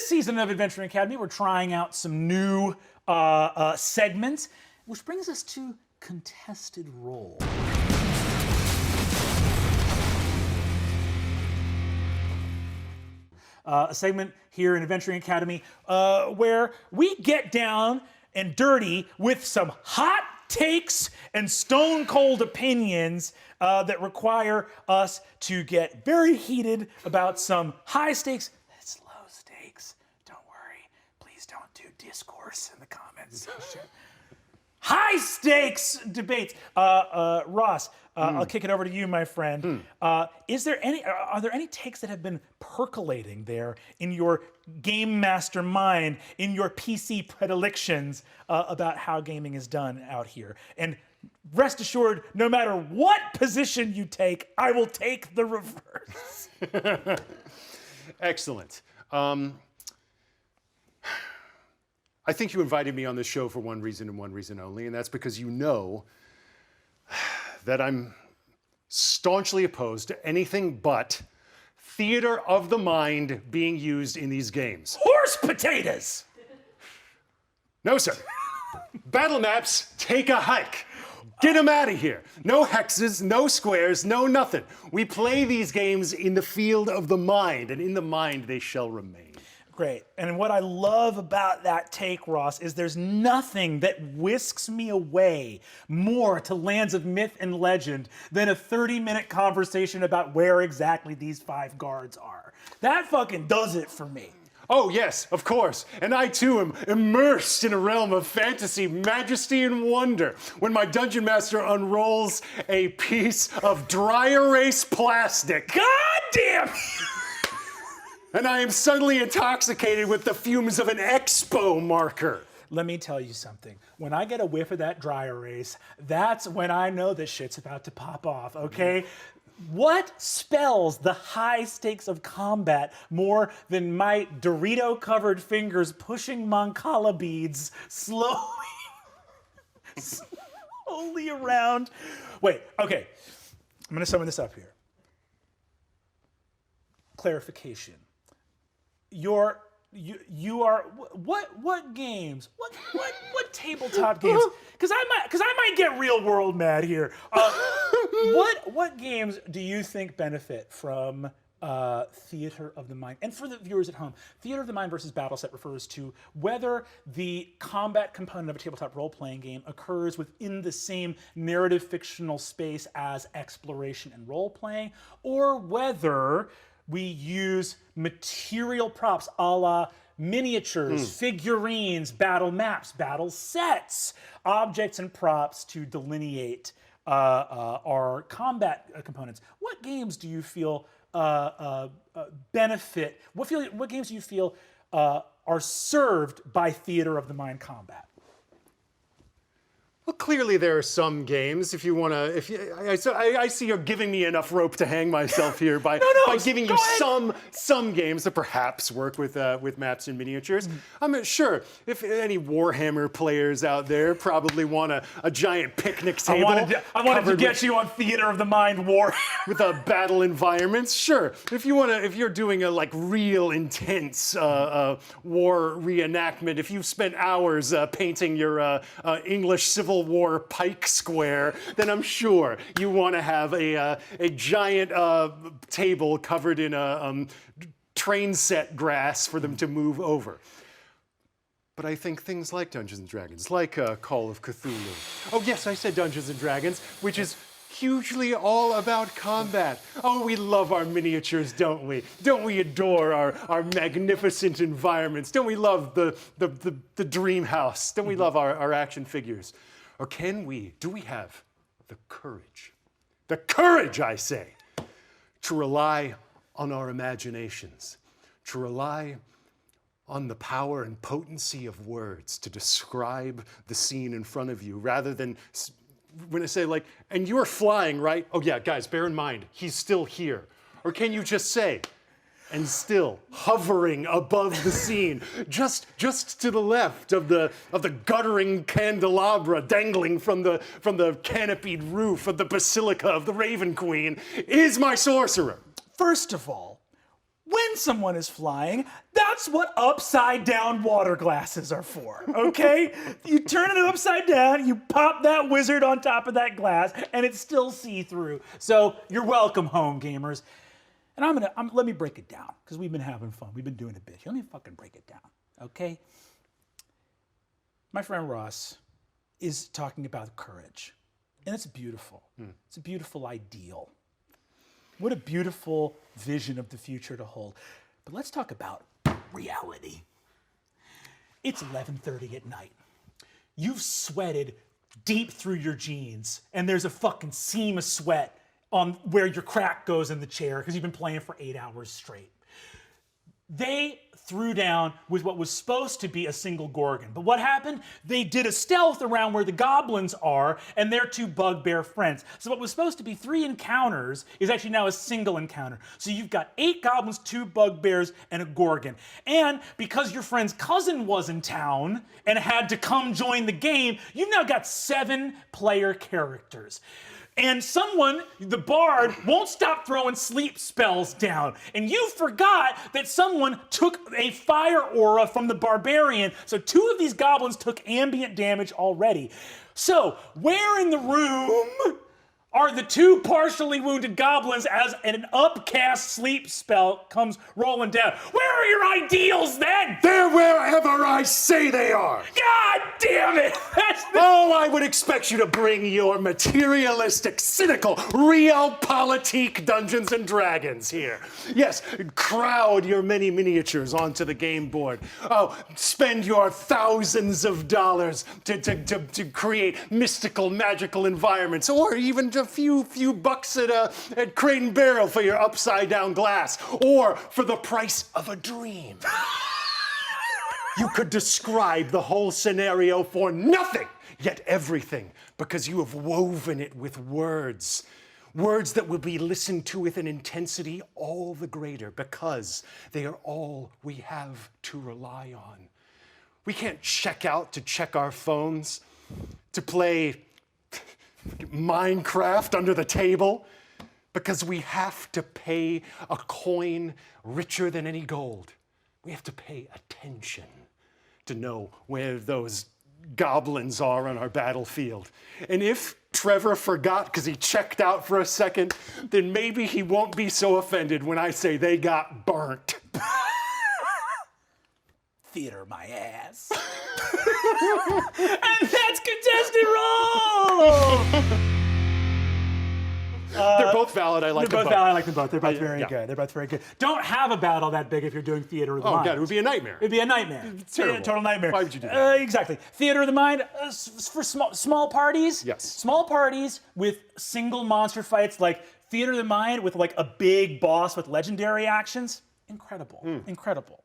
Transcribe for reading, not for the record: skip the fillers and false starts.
this season of Adventuring Academy, we're trying out some new segments, which brings us to contested role. A segment here in Adventuring Academy where we get down and dirty with some hot takes and stone cold opinions that require us to get very heated about some high stakes. That's low stakes. Don't worry. Please don't do discourse in the comments section. High stakes debates. Ross, I'll kick it over to you, my friend. Are there any takes that have been percolating there in your game master mind, in your PC predilections about how gaming is done out here? And rest assured, no matter what position you take, I will take the reverse. Excellent. I think you invited me on this show for one reason and one reason only, and that's because you know that I'm staunchly opposed to anything but theater of the mind being used in these games. Horse potatoes! No, sir. Battle maps, take a hike. Get them out of here. No hexes, no squares, no nothing. We play these games in the field of the mind, and in the mind they shall remain. Great. And what I love about that take, Ross, is there's nothing that whisks me away more to lands of myth and legend than a 30-minute conversation about where exactly these 5 guards are. That fucking does it for me. Oh yes, of course. And I too am immersed in a realm of fantasy, majesty, and wonder when my dungeon master unrolls a piece of dry erase plastic. God damn! And I am suddenly intoxicated with the fumes of an expo marker. Let me tell you something. When I get a whiff of that dry erase, that's when I know this shit's about to pop off, okay? What spells the high stakes of combat more than my Dorito-covered fingers pushing Mancala beads slowly around? Wait, okay. I'm gonna summon this up here. Clarification. You are what games? What tabletop games? Because I might get real world mad here. What games do you think benefit from theater of the mind? And for the viewers at home, theater of the mind versus battle set refers to whether the combat component of a tabletop role-playing game occurs within the same narrative fictional space as exploration and role-playing, or whether we use material props a la miniatures, figurines, battle maps, battle sets, objects and props to delineate our combat components. What games do you feel benefit? What games do you feel are served by theater of the mind combat? Well, clearly there are some games. If you want to, I see you're giving me enough rope to hang myself here by giving you some games that perhaps work with maps and miniatures. I'm sure if any Warhammer players out there probably want a giant picnic table. I wanted to get you on theater of the mind war with a battle environment. Sure, if you're doing a real intense war reenactment, if you've spent hours painting your English Civil War pike square, then I'm sure you want to have a giant table covered in a train set grass for them to move over. But I think things like Dungeons & Dragons, like Call of Cthulhu. Oh yes, I said Dungeons & Dragons, which is hugely all about combat. Oh, we love our miniatures, don't we? Don't we adore our magnificent environments? Don't we love the dream house? Don't we love our action figures? Or do we have the courage, I say, to rely on our imaginations, to rely on the power and potency of words to describe the scene in front of you, rather than when I say and you're flying, right? Oh yeah, guys, bear in mind, he's still here. Or can you just say, and still hovering above the scene, just to the left of the guttering candelabra dangling from the canopied roof of the Basilica of the Raven Queen, is my sorcerer. First of all, when someone is flying, that's what upside down water glasses are for, okay? You turn it upside down, you pop that wizard on top of that glass, and it's still see-through. So you're welcome home, gamers. And let me break it down, because we've been having fun. We've been doing a bit. Let me fucking break it down, okay? My friend Ross is talking about courage, and it's beautiful. It's a beautiful ideal. What a beautiful vision of the future to hold. But let's talk about reality. It's 11:30 at night. You've sweated deep through your jeans, and there's a fucking seam of sweat on where your crack goes in the chair because you've been playing for 8 hours straight. They threw down with what was supposed to be a single Gorgon. But what happened? They did a stealth around where the goblins are and their 2 bugbear friends. So what was supposed to be 3 encounters is actually now a single encounter. So you've got 8 goblins, 2 bugbears, and a Gorgon. And because your friend's cousin was in town and had to come join the game, you've now got 7 player characters. And someone, the bard, won't stop throwing sleep spells down. And you forgot that someone took a fire aura from the barbarian. So 2 of these goblins took ambient damage already. So where in the room are the 2 partially wounded goblins as an upcast sleep spell comes rolling down? Where are your ideals then? They're wherever I say they are. God damn it! Oh, I would expect you to bring your materialistic, cynical, realpolitik Dungeons and Dragons here. Yes, crowd your many miniatures onto the game board. Oh, spend your thousands of dollars to create mystical, magical environments, or even a few bucks at Crate and Barrel for your upside down glass, or for the price of a dream. You could describe the whole scenario for nothing, yet everything, because you have woven it with words. Words that will be listened to with an intensity all the greater because they are all we have to rely on. We can't check out to check our phones, to play Minecraft under the table, because we have to pay a coin richer than any gold. We have to pay attention to know where those goblins are on our battlefield. And if Trevor forgot because he checked out for a second, then maybe he won't be so offended when I say they got burnt. Theater my ass. And that's contested roll! They're both valid. I like They're them both both. valid. I like them both. They're both very yeah. good. They're both very good. Don't have a battle that big if you're doing theater of the Oh, mind. God, it would be a nightmare. It'd be a nightmare. Terrible. A total nightmare. Why would you do that? Exactly. Theater of the mind for small parties. Yes. Small parties with single monster fights, like Theater of the Mind with like a big boss with legendary actions. Incredible. Incredible.